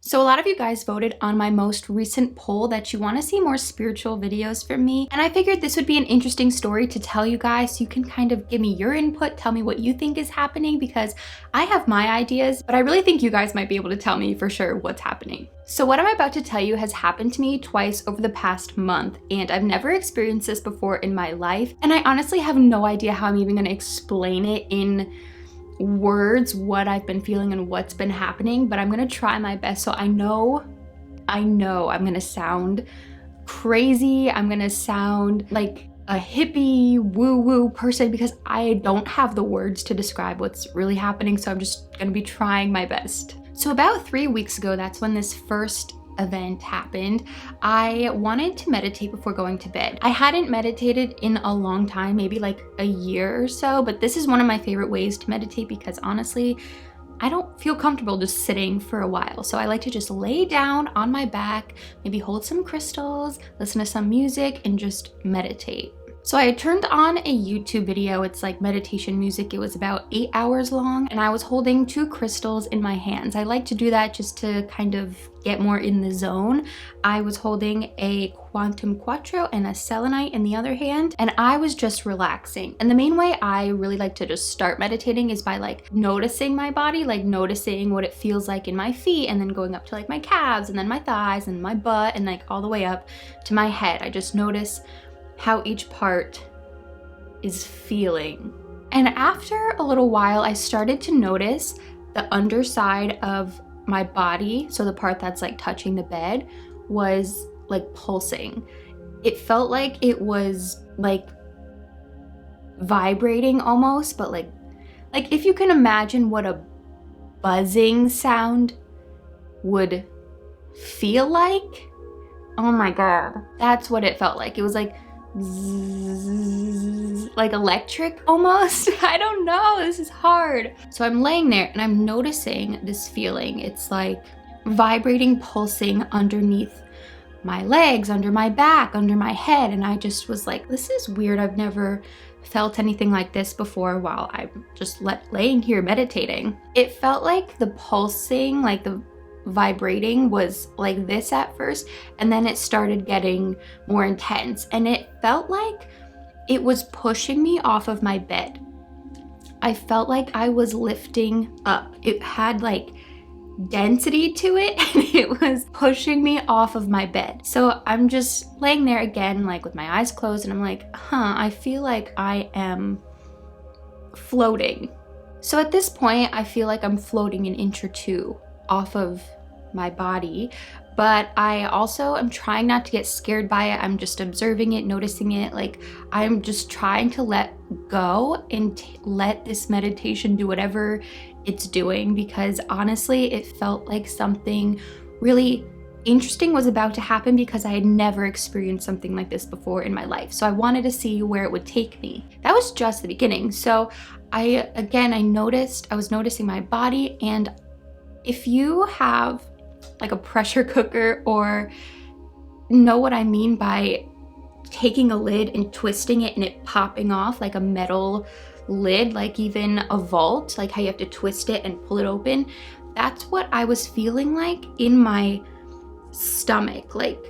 So a lot of you guys voted on my most recent poll that you want to see more spiritual videos from me, and I figured this would be an interesting story to tell you guys so you can kind of give me your input, tell me what you think is happening, because I have my ideas, but I really think you guys might be able to tell me for sure what's happening. So what I'm about to tell you has happened to me twice over the past month, and I've never experienced this before in my life, and I honestly have no idea how I'm even going to explain it in words, what I've been feeling and what's been happening, but I'm gonna try my best. So I know I'm gonna sound crazy, I'm gonna sound like a hippie woo-woo person because I don't have the words to describe what's really happening, so I'm just gonna be trying my best. So about 3 weeks ago, that's when this first event happened. I wanted to meditate before going to bed. I hadn't meditated in a long time, maybe like a year or so, but this is one of my favorite ways to meditate because honestly, I don't feel comfortable just sitting for a while. So I like to just lay down on my back, maybe hold some crystals, listen to some music, and just meditate. So I turned on a YouTube video, it's like meditation music. It was about 8 hours long, and I was holding 2 crystals in my hands. I like to do that just to kind of get more in the zone. I was holding a quantum quattro and a selenite in the other hand, and I was just relaxing. And the main way I really like to just start meditating is by like noticing my body, like noticing what it feels like in my feet, and then going up to like my calves and then my thighs and my butt and like all the way up to my head. I just notice how each part is feeling. And after a little while, I started to notice the underside of my body, so the part that's like touching the bed, was like pulsing. It felt like it was like vibrating almost, but like if you can imagine what a buzzing sound would feel like. Oh my god, that's what it felt like. It was like zzz, like electric almost. I don't know, this is hard. So I'm laying there and I'm noticing this feeling. It's like vibrating, pulsing underneath my legs, under my back, under my head, and I just was like, this is weird. I've never felt anything like this before while I'm just laying here meditating. It felt like the pulsing, like the vibrating was like this at first, and then it started getting more intense, and it felt like it was pushing me off of my bed. I felt like I was lifting up. It had like density to it, and it was pushing me off of my bed. So I'm just laying there again, like with my eyes closed, and I'm like, I feel like I am floating. So at this point, I feel like I'm floating an inch or two off of my body, but I also am trying not to get scared by it. I'm just observing it, noticing it. Like I'm just trying to let go and let this meditation do whatever it's doing, because honestly, it felt like something really interesting was about to happen because I had never experienced something like this before in my life. So I wanted to see where it would take me. That was just the beginning. So I was noticing my body, and if you have like a pressure cooker or know what I mean by taking a lid and twisting it and it popping off, like a metal lid, like even a vault, like how you have to twist it and pull it open, that's what I was feeling like in my stomach, like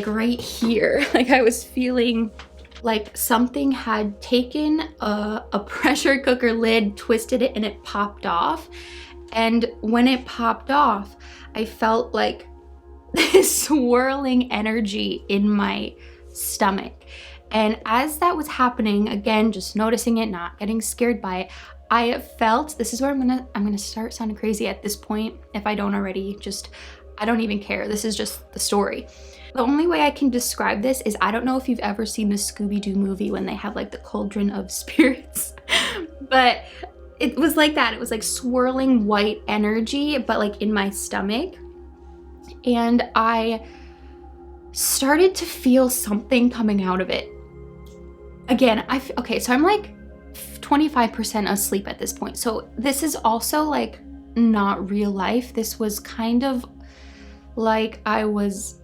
right here. Like I was feeling like something had taken a pressure cooker lid, twisted it, and it popped off. And when it popped off, I felt like this swirling energy in my stomach. And as that was happening, again, just noticing it, not getting scared by it, I felt, this is where I'm gonna start sounding crazy at this point. If I don't already, I don't even care. This is just the story. The only way I can describe this is, I don't know if you've ever seen the Scooby-Doo movie when they have like the cauldron of spirits, but it was like that. It was like swirling white energy, but like in my stomach. And I started to feel something coming out of it. Again, okay, so I'm like 25% asleep at this point. So this is also like not real life. This was kind of like I was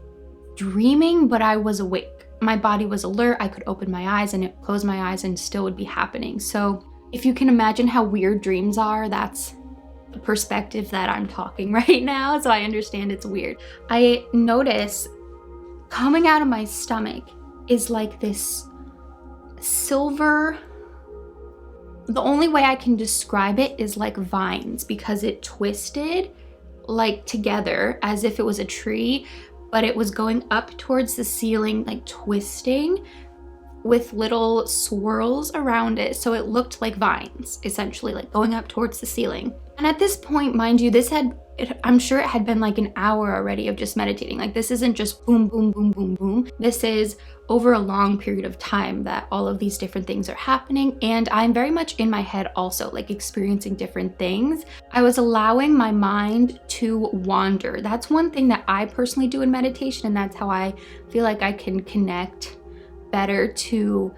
dreaming, but I was awake. My body was alert. I could open my eyes and close my eyes and still would be happening. So if you can imagine how weird dreams are, that's perspective that I'm talking right now, so I understand it's weird. I notice coming out of my stomach is like this silver, the only way I can describe it is like vines, because it twisted like together as if it was a tree, but it was going up towards the ceiling, like twisting with little swirls around it. So it looked like vines, essentially, like going up towards the ceiling. And at this point, mind you, I'm sure it had been like an hour already of just meditating. Like this isn't just boom, boom, boom, boom, boom. This is over a long period of time that all of these different things are happening. And I'm very much in my head also, like experiencing different things. I was allowing my mind to wander. That's one thing that I personally do in meditation, and that's how I feel like I can connect better to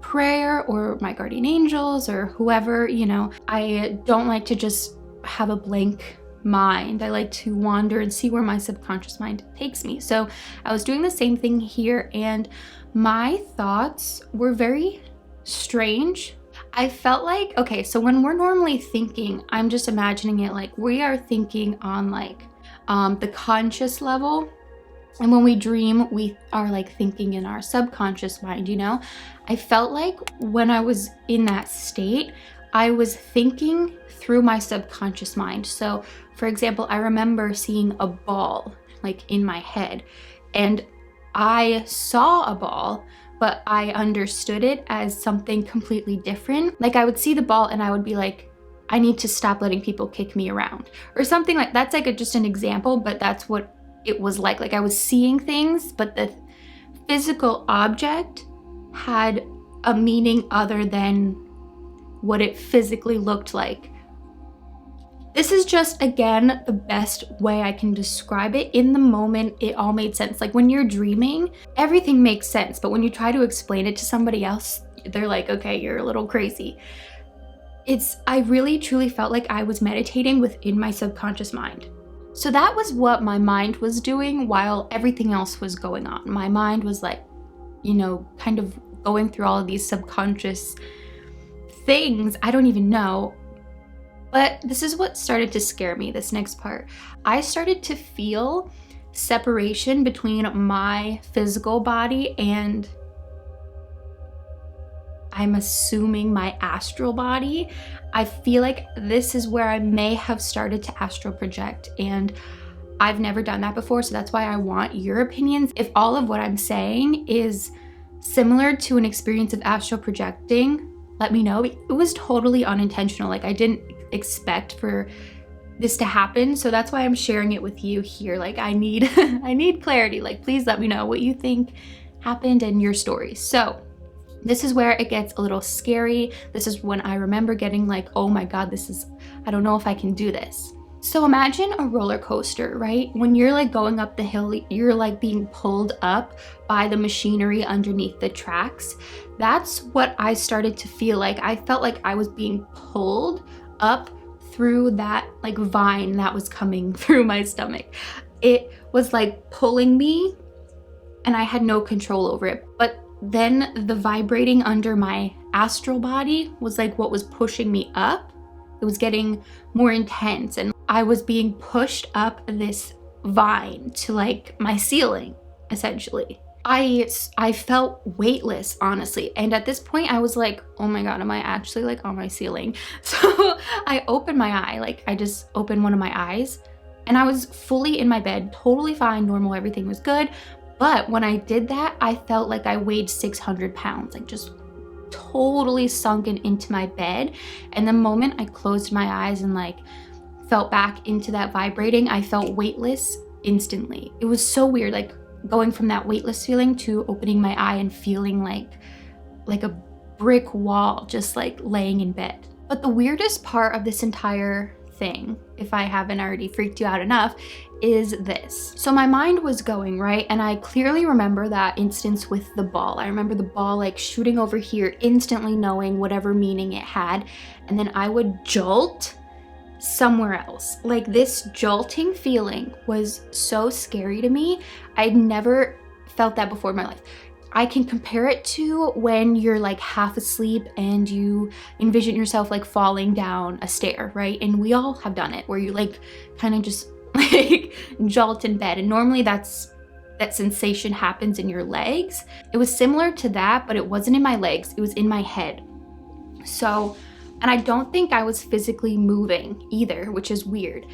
prayer or my guardian angels or whoever, you know. I don't like to just have a blank mind. I like to wander and see where my subconscious mind takes me. So I was doing the same thing here, and my thoughts were very strange. I felt like, okay, so when we're normally thinking, I'm just imagining it like we are thinking on like the conscious level. And when we dream, we are like thinking in our subconscious mind, you know? I felt like when I was in that state, I was thinking through my subconscious mind. So for example, I remember seeing a ball like in my head, and I saw a ball, but I understood it as something completely different. Like I would see the ball and I would be like, I need to stop letting people kick me around or something like that's like just an example, but that's what it was like I was seeing things, but the physical object had a meaning other than what it physically looked like. This is just, again, the best way I can describe it. In the moment, it all made sense. Like when you're dreaming, everything makes sense, but when you try to explain it to somebody else, they're like, okay, you're a little crazy. I really truly felt like I was meditating within my subconscious mind. So that was what my mind was doing while everything else was going on. My mind was like, you know, kind of going through all of these subconscious things. I don't even know. But this is what started to scare me, this next part. I started to feel separation between my physical body and, I'm assuming, my astral body. I feel like this is where I may have started to astral project, and I've never done that before, so that's why I want your opinions. If all of what I'm saying is similar to an experience of astral projecting, let me know. It was totally unintentional. Like I didn't expect for this to happen, so that's why I'm sharing it with you here. Like I need I need clarity. Like please let me know what you think happened and your story. So this is where it gets a little scary. This is when I remember getting like, oh my God, I don't know if I can do this. So imagine a roller coaster, right? When you're like going up the hill, you're like being pulled up by the machinery underneath the tracks. That's what I started to feel like. I felt like I was being pulled up through that like vine that was coming through my stomach. It was like pulling me and I had no control over it. But then the vibrating under my astral body was like what was pushing me up. It was getting more intense and I was being pushed up this vine to like my ceiling, essentially. I felt weightless, honestly. And at this point I was like, oh my God, am I actually like on my ceiling? So I opened my eye, like I just opened one of my eyes and I was fully in my bed, totally fine, normal, everything was good. But when I did that, I felt like I weighed 600 pounds, like just totally sunken into my bed. And the moment I closed my eyes and like felt back into that vibrating, I felt weightless instantly. It was so weird, like going from that weightless feeling to opening my eye and feeling like a brick wall, just like laying in bed. But the weirdest part of this entire thing, if I haven't already freaked you out enough, is this. So my mind was going, right? And I clearly remember that instance with the ball. I remember the ball like shooting over here, instantly knowing whatever meaning it had. And then I would jolt somewhere else. Like this jolting feeling was so scary to me. I'd never felt that before in my life. I can compare it to when you're like half asleep and you envision yourself like falling down a stair, right? And we all have done it, where you like kind of just like jolt in bed. And normally that sensation happens in your legs. It was similar to that, but it wasn't in my legs, it was in my head. So, and I don't think I was physically moving either, which is weird.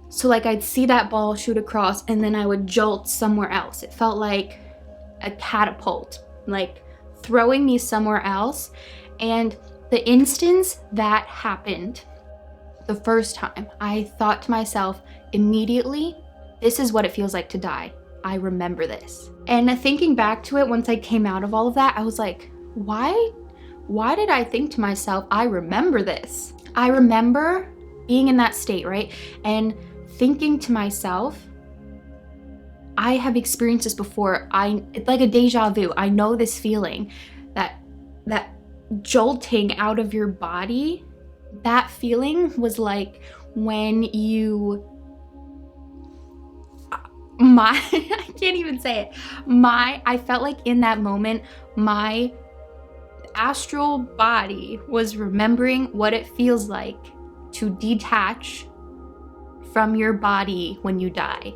So like I'd see that ball shoot across and then I would jolt somewhere else. It felt like a catapult, like throwing me somewhere else. And the instance that happened the first time, I thought to myself immediately, this is what it feels like to die. I remember this. And thinking back to it, once I came out of all of that, I was like, why did I think to myself, I remember this? I remember being in that state, right? And thinking to myself, I have experienced this before. It's like a deja vu. I know this feeling, that jolting out of your body. That feeling was like when I can't even say it. I felt like in that moment, my astral body was remembering what it feels like to detach from your body when you die.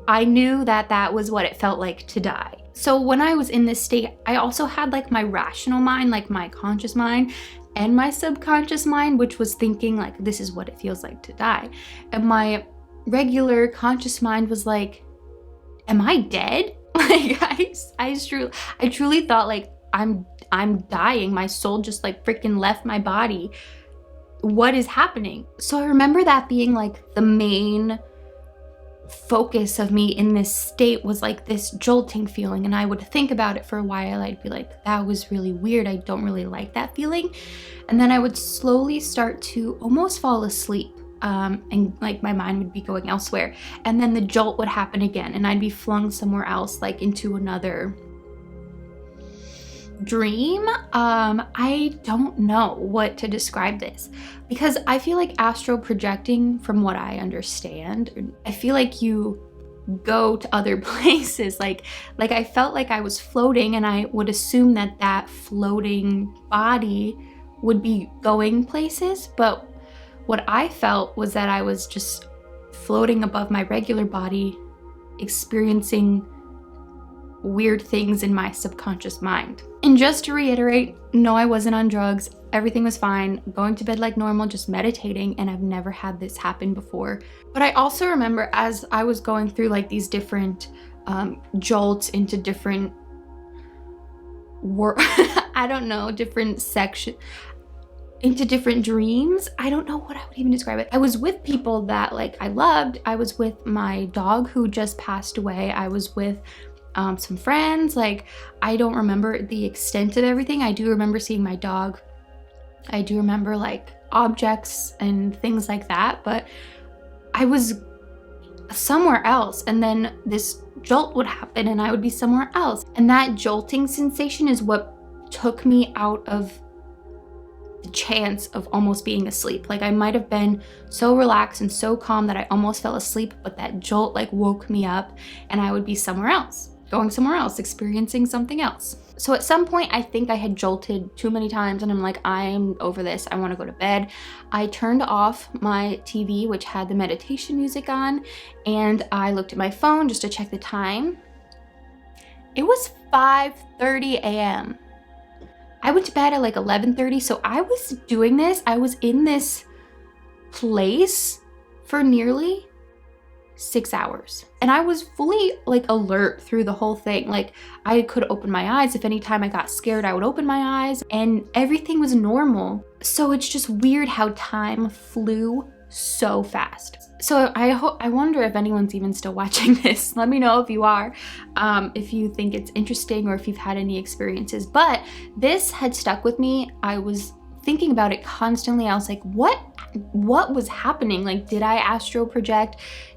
I knew that was what it felt like to die. So when I was in this state, I also had like my rational mind, like my conscious mind, and my subconscious mind, which was thinking like, this is what it feels like to die. And my regular conscious mind was like, am I dead? Like I truly thought like, I'm dying. My soul just like freaking left my body. What is happening? So I remember that being like the main focus of me in this state, was like this jolting feeling. And I would think about it for a while. I'd be like, that was really weird. I don't really like that feeling. And then I would slowly start to almost fall asleep. And like my mind would be going elsewhere. And then the jolt would happen again and I'd be flung somewhere else, like into another dream. I don't know what to describe this, because I feel like astral projecting, from what I understand, I feel like you go to other places. Like I felt like I was floating, and I would assume that floating body would be going places, but what I felt was that I was just floating above my regular body, experiencing weird things in my subconscious mind. And just to reiterate, no, I wasn't on drugs. Everything was fine. Going to bed like normal, just meditating, and I've never had this happen before. But I also remember as I was going through like these different jolts into different I don't know, different sections, into different dreams. I don't know what I would even describe it. I was with people that like I loved. I was with my dog who just passed away. I was with some friends. Like, I don't remember the extent of everything. I do remember seeing my dog. I do remember like objects and things like that, but I was somewhere else, and then this jolt would happen and I would be somewhere else. And that jolting sensation is what took me out of the chance of almost being asleep. Like, I might have been so relaxed and so calm that I almost fell asleep, but that jolt like woke me up and I would be somewhere else, going somewhere else, experiencing something else. So at some point, I think I had jolted too many times and I'm like, I'm over this. I want to go to bed. I turned off my TV, which had the meditation music on, and I looked at my phone just to check the time. It was 5:30 a.m. I went to bed at like 11:30, so I was doing this. I was in this place for nearly 6 hours. And I was fully like alert through the whole thing. Like, I could open my eyes. If any time I got scared, I would open my eyes, and everything was normal. So it's just weird how time flew so fast. So I wonder if anyone's even still watching this. Let me know if you are, if you think it's interesting or if you've had any experiences. But this had stuck with me. I was thinking about it constantly. I was like, what was happening? Like, did I astral project?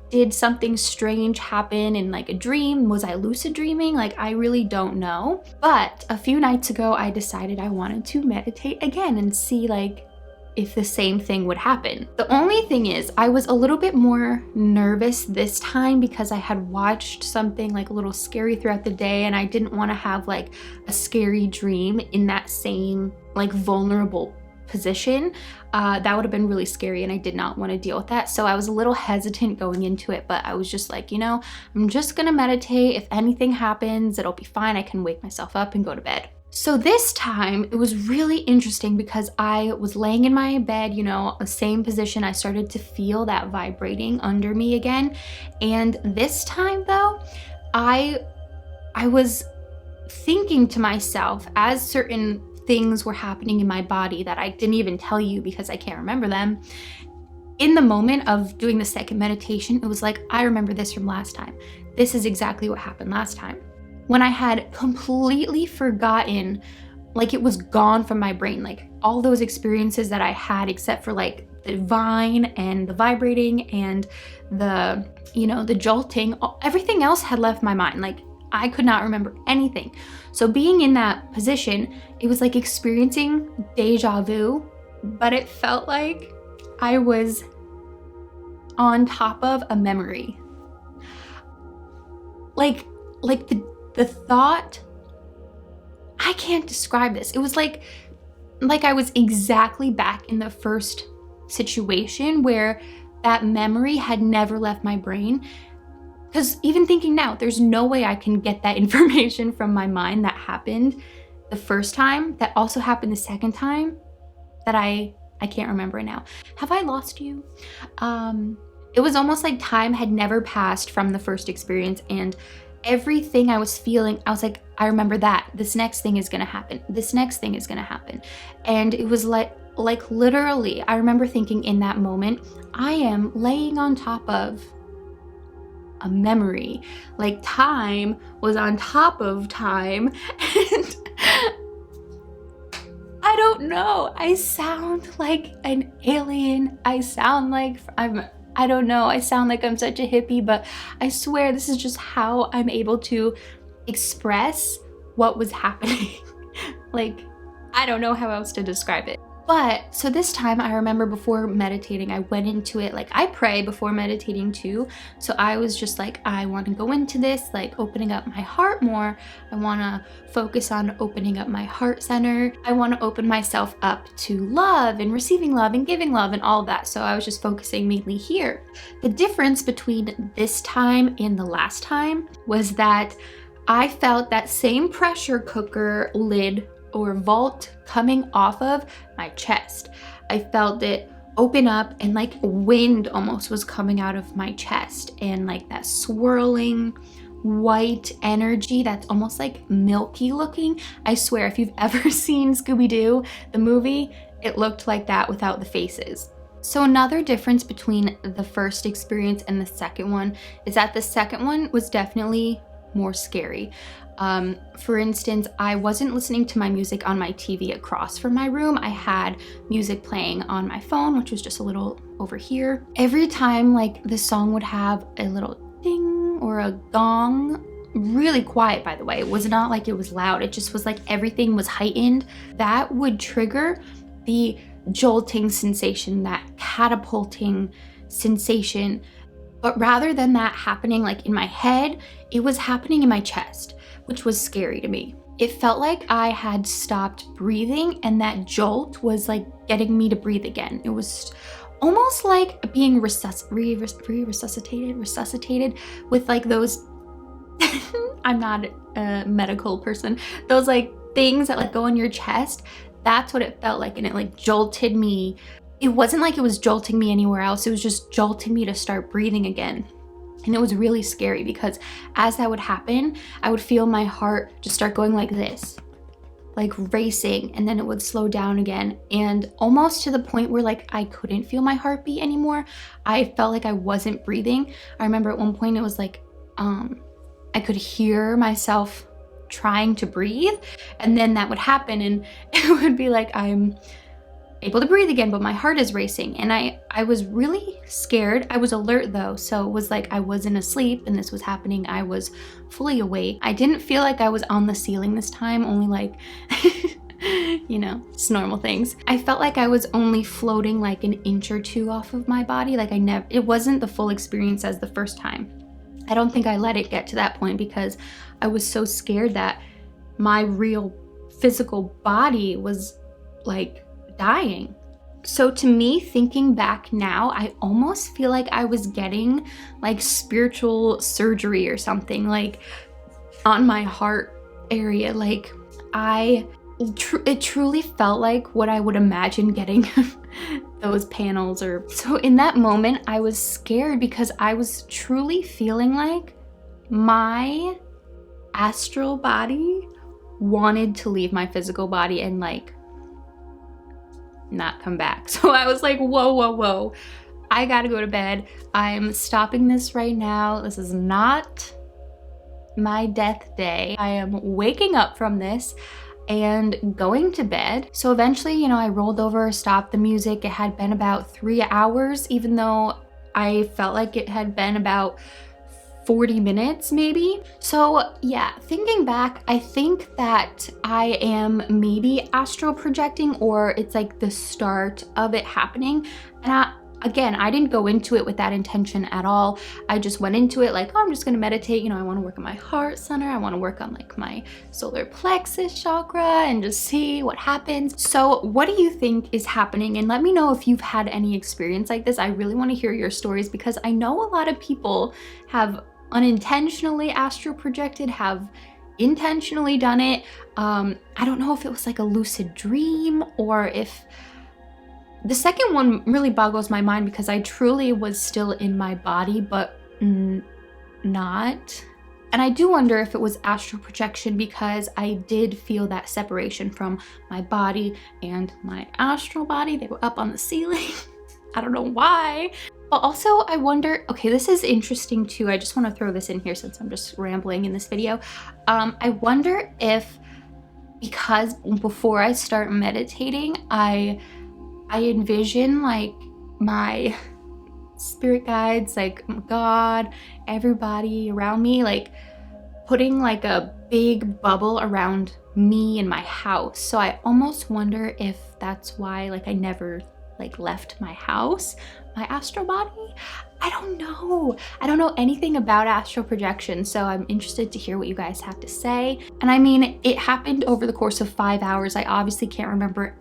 Did something strange happen in like a dream? Was I lucid dreaming? Like, I really don't know. But a few nights ago, I decided I wanted to meditate again and see like if the same thing would happen. The only thing is, I was a little bit more nervous this time because I had watched something like a little scary throughout the day, and I didn't want to have like a scary dream in that same like vulnerable position. That would have been really scary, and I did not want to deal with that. So I was a little hesitant going into it, but I was just like, you know, I'm just gonna meditate. If anything happens, it'll be fine. I can wake myself up and go to bed. So this time it was really interesting because I was laying in my bed, you know, the same position. I started to feel that vibrating under me again. And this time though, I was thinking to myself, as certain things were happening in my body that I didn't even tell you because I can't remember them. In the moment of doing the second meditation, it was like, I remember this from last time. This is exactly what happened last time. When I had completely forgotten, like it was gone from my brain, like all those experiences that I had except for like the vine and the vibrating and the, you know, the jolting, everything else had left my mind. Like I could not remember anything. So being in that position, it was like experiencing deja vu, but it felt like I was on top of a memory. Like the thought, I can't describe this. It was like I was exactly back in the first situation where that memory had never left my brain. Because even thinking now, there's no way I can get that information from my mind that happened the first time, that also happened the second time, that I can't remember it now. Have I lost you? It was almost like time had never passed from the first experience, and everything I was feeling, I was like, I remember that. This next thing is gonna happen. This next thing is gonna happen. And it was like literally, I remember thinking in that moment, I am laying on top of a memory. Like time was on top of time. And I don't know. I sound like an alien. I sound like I don't know, I sound like I'm such a hippie, but I swear this is just how I'm able to express what was happening. Like, I don't know how else to describe it. But so this time I remember before meditating, I went into it, like I pray before meditating too. So I was just like, I want to go into this, like opening up my heart more. I want to focus on opening up my heart center. I want to open myself up to love and receiving love and giving love and all of that. So I was just focusing mainly here. The difference between this time and the last time was that I felt that same pressure cooker lid or vault coming off of my chest. I felt it open up, and like wind almost was coming out of my chest, and like that swirling white energy that's almost like milky looking. I swear, if you've ever seen Scooby-Doo, the movie, it looked like that without the faces. So another difference between the first experience and the second one is that the second one was definitely more scary. For instance, I wasn't listening to my music on my TV across from my room. I had music playing on my phone, which was just a little over here. Every time like the song would have a little ding or a gong, really quiet by the way, it was not like it was loud, it just was like everything was heightened. That would trigger the jolting sensation, that catapulting sensation. But rather than that happening like in my head, it was happening in my chest, which was scary to me. It felt like I had stopped breathing, and that jolt was like getting me to breathe again. It was almost like being resuscitated with like those, I'm not a medical person, those like things that like go in your chest. That's what it felt like, and it like jolted me. It wasn't like it was jolting me anywhere else. It was just jolting me to start breathing again. And it was really scary because as that would happen, I would feel my heart just start going like this, like racing, and then it would slow down again. And almost to the point where like I couldn't feel my heartbeat anymore. I felt like I wasn't breathing. I remember at one point it was like, I could hear myself trying to breathe, and then that would happen and it would be like I'm able to breathe again, but my heart is racing. And I was really scared. I was alert though, so it was like I wasn't asleep and this was happening. I was fully awake. I didn't feel like I was on the ceiling this time, only like You know, just normal things. I felt like I was only floating like an inch or two off of my body. Like it wasn't the full experience as the first time. I don't think I let it get to that point because I was so scared that my real physical body was like dying. So to me, thinking back now, I almost feel like I was getting like spiritual surgery or something, like on my heart area. Like it truly felt like what I would imagine getting those panels or so. In that moment, I was scared because I was truly feeling like my astral body wanted to leave my physical body and like not come back. So I was like, whoa, I gotta go to bed. I'm stopping this right now. This is not my death day. I am waking up from this and going to bed. So eventually, you know, I rolled over, stopped the music. It had been about 3 hours, even though I felt like it had been about 40 minutes maybe. So yeah, thinking back, I think that I am maybe astral projecting, or it's like the start of it happening. And again, I didn't go into it with that intention at all. I just went into it like, oh, I'm just gonna meditate. You know, I wanna work on my heart center. I wanna work on like my solar plexus chakra and just see what happens. So what do you think is happening? And let me know if you've had any experience like this. I really wanna hear your stories because I know a lot of people have unintentionally astral projected, have intentionally done it. I don't know if it was like a lucid dream or if the second one really boggles my mind because I truly was still in my body, but not. And I do wonder if it was astral projection because I did feel that separation from my body and my astral body. They were up on the ceiling. I don't know why. But also I wonder, okay, this is interesting too. I just want to throw this in here since I'm just rambling in this video. I wonder if, because before I start meditating, I envision like my spirit guides, like God, everybody around me, like putting like a big bubble around me and my house. So I almost wonder if that's why like I never like left my house, my astral body. I don't know. I don't know anything about astral projection, so I'm interested to hear what you guys have to say. And I mean, it happened over the course of 5 hours. I obviously can't remember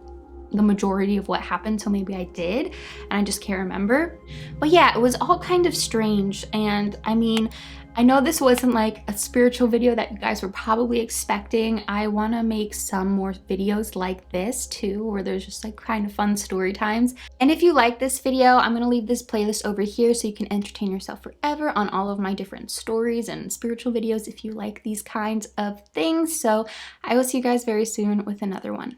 the majority of what happened, so maybe I did and I just can't remember. But yeah, it was all kind of strange. And I mean, I know this wasn't like a spiritual video that you guys were probably expecting. I want to make some more videos like this too, where there's just like kind of fun story times. And if you like this video, I'm going to leave this playlist over here so you can entertain yourself forever on all of my different stories and spiritual videos if you like these kinds of things. So I will see you guys very soon with another one.